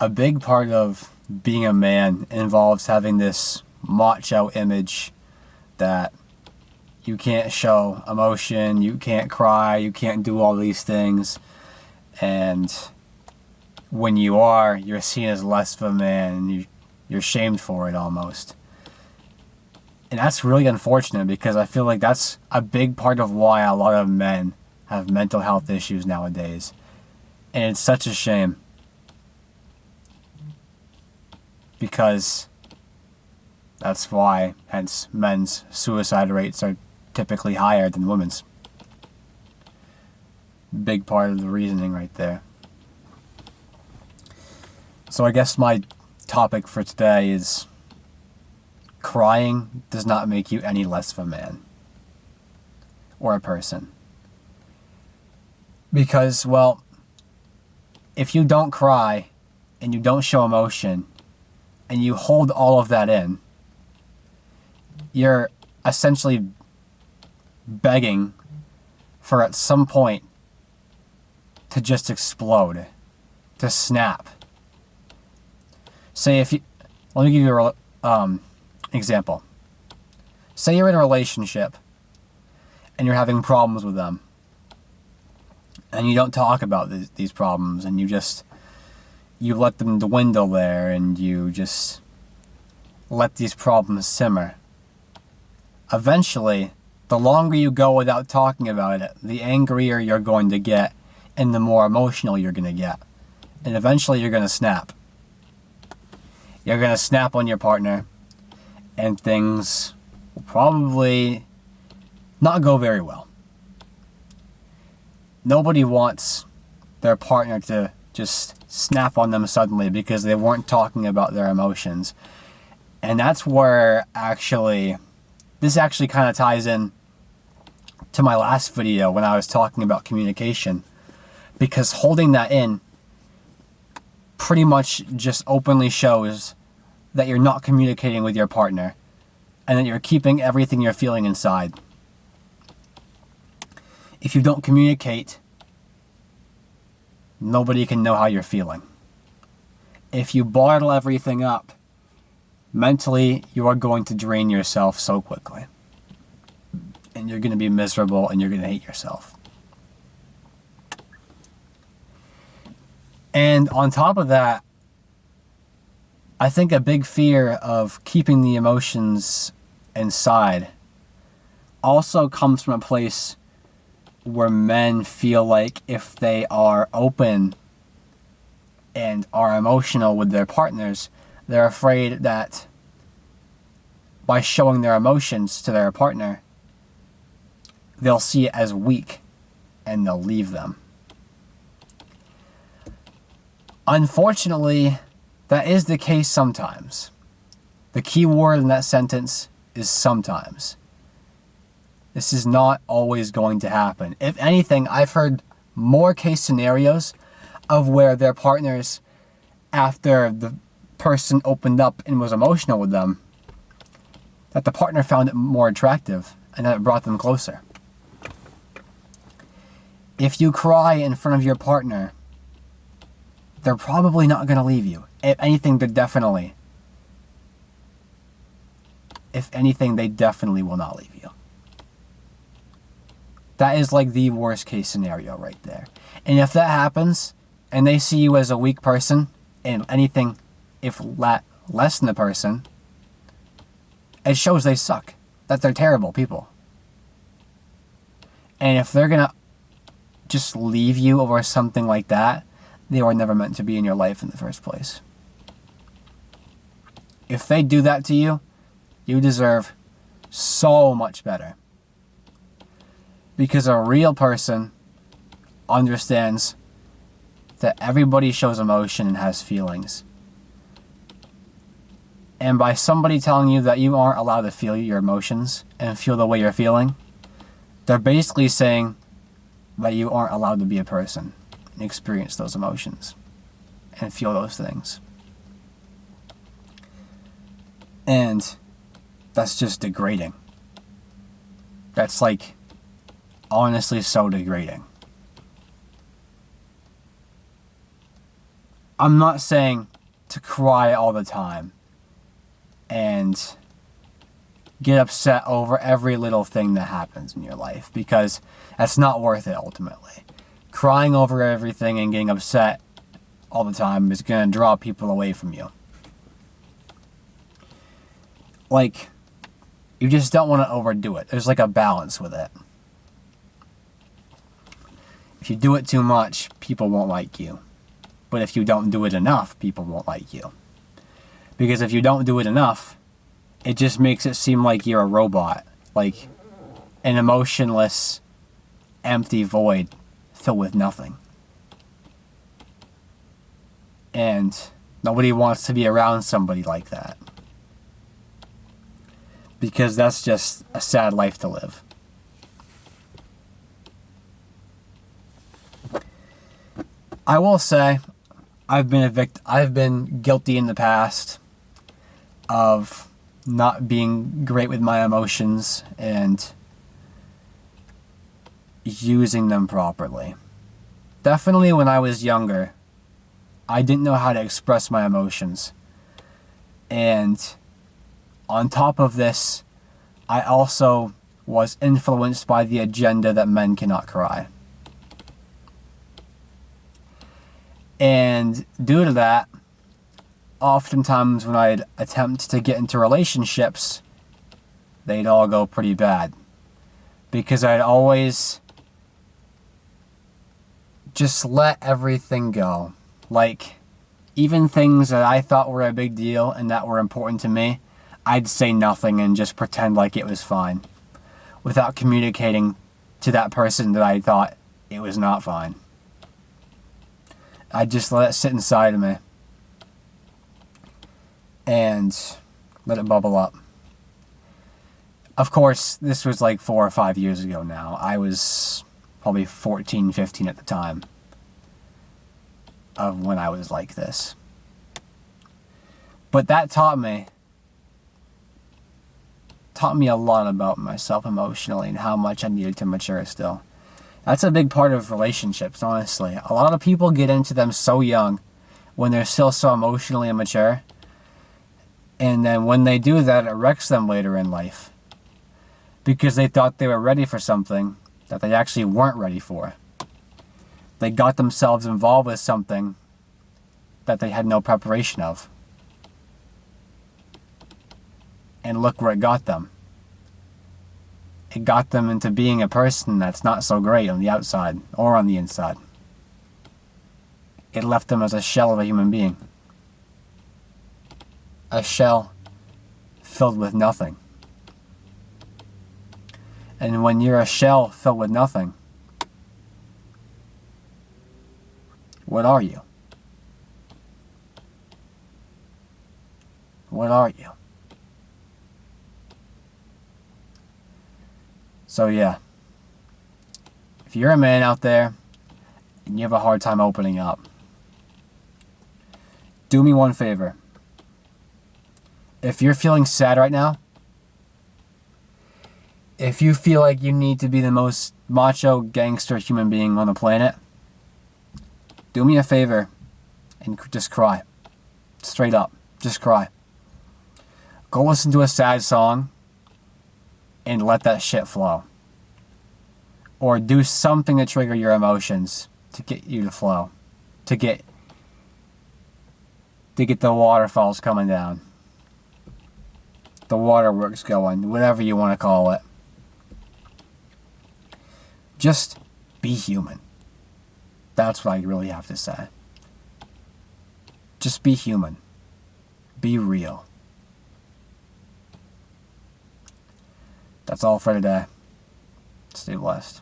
a big part of being a man involves having this macho image that you can't show emotion, you can't cry, you can't do all these things. And when you are, you're seen as less of a man, and you're shamed for it almost. And that's really unfortunate, because I feel like that's a big part of why a lot of men have mental health issues nowadays. And it's such a shame, because that's why, hence, men's suicide rates are typically higher than women's. Big part of the reasoning right there. So I guess my topic for today is crying does not make you any less of a man or a person. Because, well, if you don't cry and you don't show emotion and you hold all of that in, you're essentially begging for at some point to just explode, to snap. Say if you, let me give you an example. Say you're in a relationship and you're having problems with them, and you don't talk about these problems, and you let them dwindle there, and you just let these problems simmer. Eventually, the longer you go without talking about it, the angrier you're going to get, and the more emotional you're going to get. And eventually you're going to snap. You're going to snap on your partner, and things will probably not go very well. Nobody wants their partner to just snap on them suddenly because they weren't talking about their emotions. And that's where this actually kind of ties in to my last video when I was talking about communication. Because holding that in pretty much just openly shows that you're not communicating with your partner, and that you're keeping everything you're feeling inside. If you don't communicate, nobody can know how you're feeling. If you bottle everything up, mentally you are going to drain yourself so quickly. And you're going to be miserable, and you're going to hate yourself. And on top of that, I think a big fear of keeping the emotions inside also comes from a place where men feel like if they are open and are emotional with their partners, they're afraid that by showing their emotions to their partner, they'll see it as weak and they'll leave them. Unfortunately, that is the case sometimes. The key word in that sentence is sometimes. This is not always going to happen. If anything, I've heard more case scenarios of where their partners, after the person opened up and was emotional with them, that the partner found it more attractive and that it brought them closer. If you cry in front of your partner, they're probably not going to leave you. If anything, they definitely will not leave you. That is like the worst case scenario right there. And if that happens, and they see you as a weak person, and anything, if less than the person, it shows they suck. That they're terrible people. And if they're going to just leave you over something like that, they were never meant to be in your life in the first place. If they do that to you, you deserve so much better. Because a real person understands that everybody shows emotion and has feelings. And by somebody telling you that you aren't allowed to feel your emotions and feel the way you're feeling, they're basically saying that you aren't allowed to be a person and experience those emotions and feel those things. And that's just degrading. That's like honestly so degrading. I'm not saying to cry all the time and get upset over every little thing that happens in your life, because that's not worth it ultimately. Crying over everything and getting upset all the time is going to draw people away from you. Like, you just don't want to overdo it. There's like a balance with it. If you do it too much, people won't like you. But if you don't do it enough, people won't like you. Because if you don't do it enough, it just makes it seem like you're a robot. Like an emotionless, empty void filled with nothing. And nobody wants to be around somebody like that. Because that's just a sad life to live. I will say, I've been guilty in the past of not being great with my emotions and using them properly. Definitely when I was younger, I didn't know how to express my emotions. And on top of this, I also was influenced by the agenda that men cannot cry. And due to that, oftentimes when I'd attempt to get into relationships, they'd all go pretty bad. Because I'd always just let everything go. Like, even things that I thought were a big deal and that were important to me, I'd say nothing and just pretend like it was fine, without communicating to that person that I thought it was not fine. I'd just let it sit inside of me and let it bubble up. Of course, this was like 4 or 5 years ago now. I was probably 14, 15 at the time of when I was like this. But that taught me a lot about myself emotionally and how much I needed to mature still. That's a big part of relationships, honestly. A lot of people get into them so young when they're still so emotionally immature. And then when they do that, it wrecks them later in life. Because they thought they were ready for something that they actually weren't ready for. They got themselves involved with something that they had no preparation of. And look where it got them. It got them into being a person that's not so great on the outside or on the inside. It left them as a shell of a human being. A shell filled with nothing. And when you're a shell filled with nothing, what are you? What are you? So yeah, if you're a man out there and you have a hard time opening up, do me one favor. If you're feeling sad right now, if you feel like you need to be the most macho gangster human being on the planet, do me a favor and just cry. Straight up, just cry. Go listen to a sad song and let that shit flow. Or do something to trigger your emotions to get you to flow. To get the waterfalls coming down. The waterworks going, whatever you want to call it. Just be human. That's what I really have to say. Just be human. Be real. That's all for today. Stay blessed.